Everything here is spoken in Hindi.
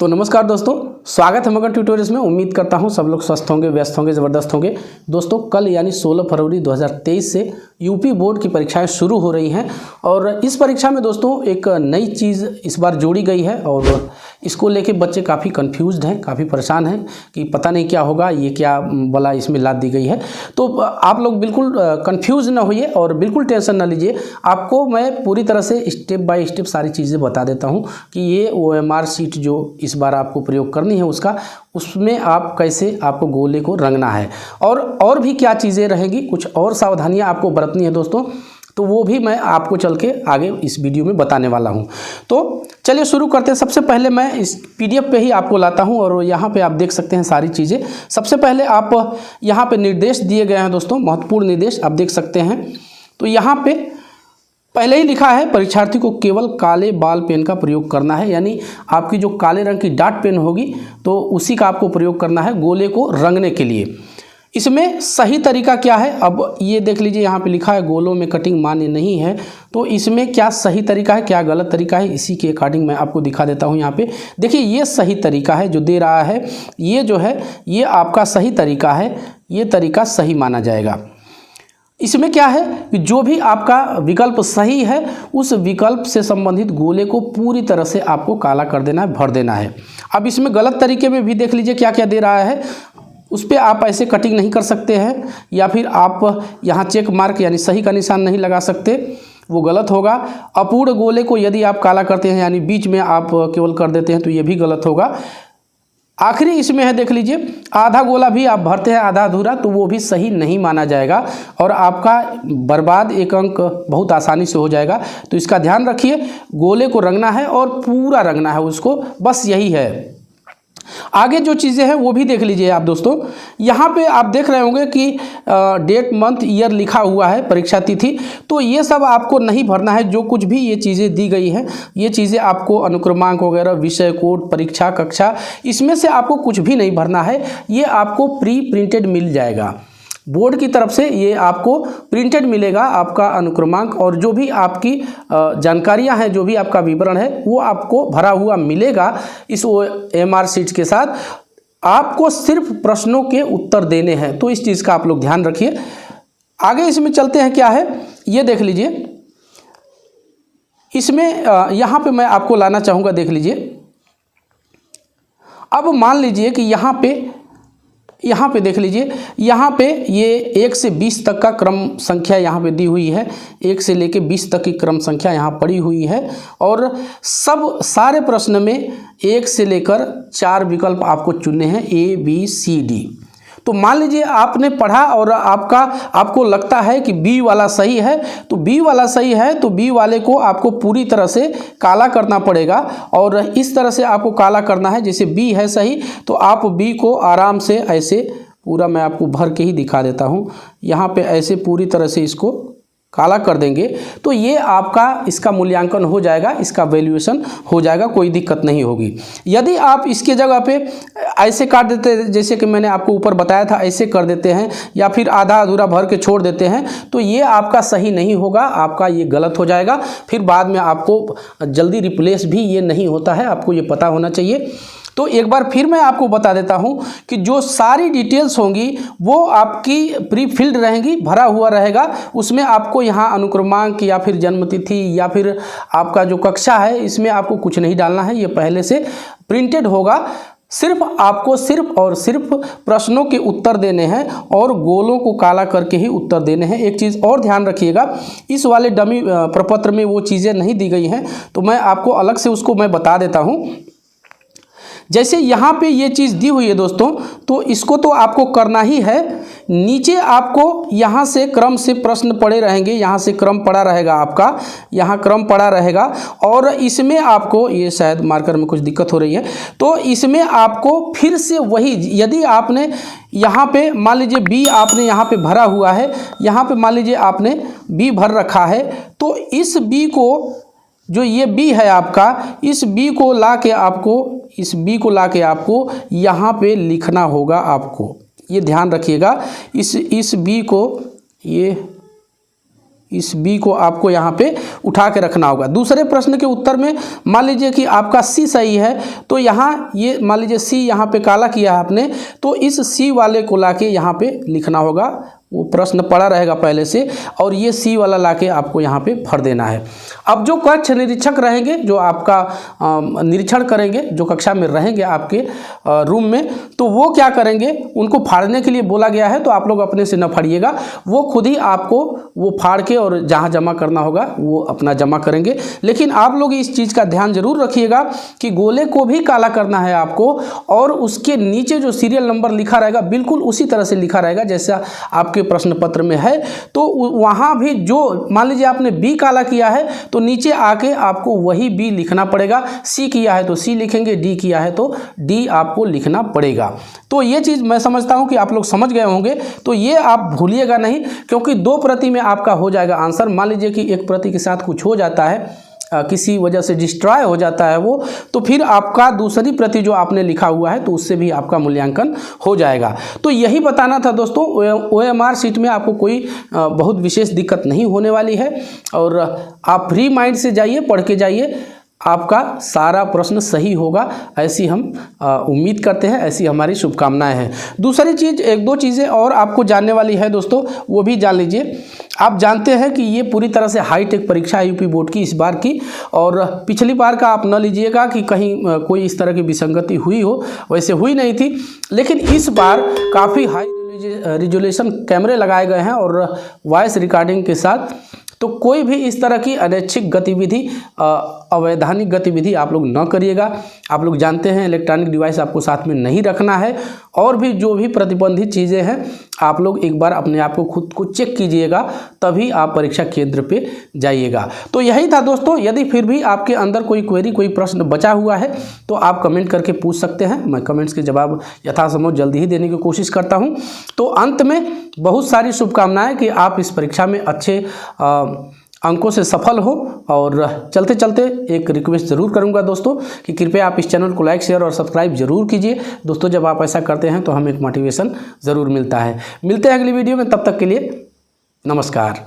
तो नमस्कार दोस्तों, स्वागत है मगन ट्यूटोरियल्स में। उम्मीद करता हूं सब लोग स्वस्थ होंगे, व्यस्त होंगे, ज़बरदस्त होंगे। दोस्तों कल यानी 16 फरवरी 2023 से यूपी बोर्ड की परीक्षाएं शुरू हो रही हैं और इस परीक्षा में दोस्तों एक नई चीज़ इस बार जोड़ी गई है और इसको लेके बच्चे काफ़ी कंफ्यूज्ड हैं, काफ़ी परेशान हैं कि पता नहीं क्या होगा, ये क्या बला इसमें लाद दी गई है। तो आप लोग बिल्कुल कंफ्यूज ना होइए और बिल्कुल टेंशन ना लीजिए। आपको मैं पूरी तरह से स्टेप बाय स्टेप सारी चीज़ें बता देता हूँ कि ये OMR शीट जो इस बार आपको प्रयोग करनी है उसमें आप कैसे आपको गोले को रंगना है और भी क्या चीज़ें रहेंगी, कुछ और सावधानियाँ आपको बरतनी है दोस्तों, तो वो भी मैं आपको चल के आगे इस वीडियो में बताने वाला हूं। तो चलिए शुरू करते हैं। सबसे पहले मैं इस PDF पे ही आपको लाता हूं और यहाँ पे आप देख सकते हैं सारी चीज़ें। सबसे पहले आप यहाँ पे निर्देश दिए गए हैं दोस्तों, महत्वपूर्ण निर्देश आप देख सकते हैं। तो यहाँ पे पहले ही लिखा है परीक्षार्थी को केवल काले बॉल पेन का प्रयोग करना है, यानी आपकी जो काले रंग की डॉट पेन होगी तो उसी का आपको प्रयोग करना है गोले को रंगने के लिए। इसमें सही तरीका क्या है, अब ये देख लीजिए, यहाँ पे लिखा है गोलों में कटिंग मान्य नहीं है। तो इसमें क्या सही तरीका है, क्या गलत तरीका है, इसी के अकॉर्डिंग मैं आपको दिखा देता हूँ। यहाँ पे देखिए, ये सही तरीका है जो दे रहा है, ये जो है ये आपका सही तरीका है, ये तरीका सही माना जाएगा। इसमें क्या है कि जो भी आपका विकल्प सही है उस विकल्प से संबंधित गोले को पूरी तरह से आपको काला कर देना है, भर देना है। अब इसमें गलत तरीके में भी देख लीजिए क्या क्या दे रहा है। उस पर आप ऐसे कटिंग नहीं कर सकते हैं, या फिर आप यहाँ चेक मार्क यानी सही का निशान नहीं लगा सकते, वो गलत होगा। अपूर्ण गोले को यदि आप काला करते हैं यानी बीच में आप केवल कर देते हैं तो ये भी गलत होगा। आखिरी इसमें है, देख लीजिए, आधा गोला भी आप भरते हैं आधा अधूरा, तो वो भी सही नहीं माना जाएगा और आपका बर्बाद एक अंक बहुत आसानी से हो जाएगा। तो इसका ध्यान रखिए, गोले को रंगना है और पूरा रंगना है उसको, बस यही है। आगे जो चीज़ें हैं वो भी देख लीजिए आप दोस्तों। यहाँ पे आप देख रहे होंगे कि डेट मंथ ईयर लिखा हुआ है, परीक्षा तिथि, तो ये सब आपको नहीं भरना है। जो कुछ भी ये चीज़ें दी गई हैं, ये चीज़ें आपको अनुक्रमांक वगैरह, विषय कोड, परीक्षा कक्षा, इसमें से आपको कुछ भी नहीं भरना है। ये आपको प्री प्रिंटेड मिल जाएगा बोर्ड की तरफ से, ये आपको प्रिंटेड मिलेगा आपका अनुक्रमांक और जो भी आपकी जानकारियां हैं, जो भी आपका विवरण है वो आपको भरा हुआ मिलेगा इस OMR शीट के साथ। आपको सिर्फ प्रश्नों के उत्तर देने हैं, तो इस चीज़ का आप लोग ध्यान रखिए। आगे इसमें चलते हैं, क्या है ये देख लीजिए। इसमें यहाँ पे मैं आपको लाना चाहूँगा, देख लीजिए। अब मान लीजिए कि यहाँ पे देख लीजिए, यहाँ पे ये 1 से 20 तक का क्रम संख्या यहाँ पे दी हुई है, 1 से लेके 20 तक की क्रम संख्या यहाँ पड़ी हुई है और सारे प्रश्न में 1 से लेकर 4 विकल्प आपको चुनने हैं, ABCD। तो मान लीजिए आपने पढ़ा और आपको लगता है कि B वाला सही है, तो B वाला सही है तो B वाले को आपको पूरी तरह से काला करना पड़ेगा और इस तरह से आपको काला करना है। जैसे B है सही तो आप B को आराम से ऐसे पूरा, मैं आपको भर के ही दिखा देता हूँ, यहाँ पे ऐसे पूरी तरह से इसको काला कर देंगे तो ये आपका इसका मूल्यांकन हो जाएगा, इसका वैल्यूएशन हो जाएगा, कोई दिक्कत नहीं होगी। यदि आप इसके जगह पे ऐसे काट देते, जैसे कि मैंने आपको ऊपर बताया था, ऐसे कर देते हैं या फिर आधा अधूरा भर के छोड़ देते हैं, तो ये आपका सही नहीं होगा, आपका ये गलत हो जाएगा। फिर बाद में आपको जल्दी रिप्लेस भी ये नहीं होता है, आपको ये पता होना चाहिए। तो एक बार फिर मैं आपको बता देता हूं कि जो सारी डिटेल्स होंगी वो आपकी प्री फिल्ड रहेंगी, भरा हुआ रहेगा। उसमें आपको यहाँ अनुक्रमांक या फिर जन्मतिथि या फिर आपका जो कक्षा है, इसमें आपको कुछ नहीं डालना है, ये पहले से प्रिंटेड होगा। आपको सिर्फ और सिर्फ प्रश्नों के उत्तर देने हैं और गोलों को काला करके ही उत्तर देने हैं। एक चीज़ और ध्यान रखिएगा, इस वाले डमी प्रपत्र में वो चीज़ें नहीं दी गई हैं, तो मैं आपको अलग से उसको मैं बता देता हूँ। जैसे यहाँ पे ये चीज़ दी हुई है दोस्तों, तो इसको तो आपको करना ही है। नीचे आपको यहाँ से क्रम से प्रश्न पड़े रहेंगे, यहाँ से क्रम पड़ा रहेगा आपका, यहाँ क्रम पड़ा रहेगा और इसमें आपको, ये शायद मार्कर में कुछ दिक्कत हो रही है, तो इसमें आपको फिर से वही, यदि आपने यहाँ पे मान लीजिए B आपने यहाँ पे भरा हुआ है, यहाँ पे मान लीजिए आपने B भर रखा है, तो इस B को, जो ये B है आपका, इस B को ला के आपको यहाँ पे लिखना होगा। आपको ये ध्यान रखिएगा, इस B को, ये इस बी को आपको यहाँ पे उठा के रखना होगा। दूसरे प्रश्न के उत्तर में मान लीजिए कि आपका सी सही है, तो यहाँ ये मान लीजिए सी यहाँ पे काला किया है आपने, तो इस सी वाले को लाके यहाँ पे लिखना होगा। वो प्रश्न पड़ा रहेगा पहले से, और ये सी वाला लाके आपको यहाँ पे भर देना है। अब जो कक्ष निरीक्षक रहेंगे, जो आपका निरीक्षण करेंगे, जो कक्षा में रहेंगे आपके रूम में, तो वो क्या करेंगे, उनको फाड़ने के लिए बोला गया है, तो आप लोग अपने से न फाड़िएगा, वो खुद ही आपको वो फाड़ के और जहाँ जमा करना होगा वो अपना जमा करेंगे। लेकिन आप लोग इस चीज़ का ध्यान जरूर रखिएगा कि गोले को भी काला करना है आपको, और उसके नीचे जो सीरियल नंबर लिखा रहेगा बिल्कुल उसी तरह से लिखा रहेगा जैसा आपके प्रश्न पत्र में है। तो वहाँ भी जो मान लीजिए आपने बी काला किया है, तो नीचे आके आपको वही बी लिखना पड़ेगा। सी किया है तो सी लिखेंगे, डी किया है तो डी आपको लिखना पड़ेगा। तो ये चीज़ मैं समझता हूँ कि आप लोग समझ गए होंगे, तो ये आप भूलिएगा नहीं, क्योंकि 2 प्रति में आपका हो जाएगा आंसर। मान लीजिए कि 1 प्रति के साथ कुछ हो जाता है, किसी वजह से डिस्ट्रॉय हो जाता है वो, तो फिर आपका दूसरी प्रति जो आपने लिखा हुआ है तो उससे भी आपका मूल्यांकन हो जाएगा। तो यही बताना था दोस्तों। OMR शीट में आपको कोई बहुत विशेष दिक्कत नहीं होने वाली है, और आप फ्री माइंड से जाइए, पढ़ के जाइए, आपका सारा प्रश्न सही होगा, ऐसी हम उम्मीद करते हैं, ऐसी हमारी शुभकामनाएं हैं। दूसरी चीज़, 1-2 चीज़ें और आपको जानने वाली है दोस्तों, वो भी जान लीजिए। आप जानते हैं कि ये पूरी तरह से हाईटेक परीक्षा है यूपी बोर्ड की इस बार की, और पिछली बार का आप न लीजिएगा कि कहीं कोई इस तरह की विसंगति हुई हो, वैसे हुई नहीं थी। लेकिन इस बार काफ़ी हाई रिजोल्यूशन कैमरे लगाए गए हैं और वॉइस रिकॉर्डिंग के साथ, तो कोई भी इस तरह की अनैच्छिक गतिविधि, अवैधानिक गतिविधि आप लोग न करिएगा। आप लोग जानते हैं इलेक्ट्रॉनिक डिवाइस आपको साथ में नहीं रखना है, और भी जो भी प्रतिबंधित चीज़ें हैं आप लोग एक बार अपने आप को खुद को चेक कीजिएगा, तभी आप परीक्षा केंद्र पे जाइएगा। तो यही था दोस्तों। यदि फिर भी आपके अंदर कोई क्वेरी, कोई प्रश्न बचा हुआ है तो आप कमेंट करके पूछ सकते हैं। मैं कमेंट्स के जवाब यथासंभव जल्दी ही देने की कोशिश करता हूँ। तो अंत में बहुत सारी शुभकामनाएं कि आप इस परीक्षा में अच्छे अंकों से सफल हो। और चलते चलते एक रिक्वेस्ट ज़रूर करूंगा दोस्तों कि कृपया आप इस चैनल को लाइक, शेयर और सब्सक्राइब जरूर कीजिए दोस्तों। जब आप ऐसा करते हैं तो हमें एक मोटिवेशन ज़रूर मिलता है। मिलते हैं अगली वीडियो में, तब तक के लिए नमस्कार।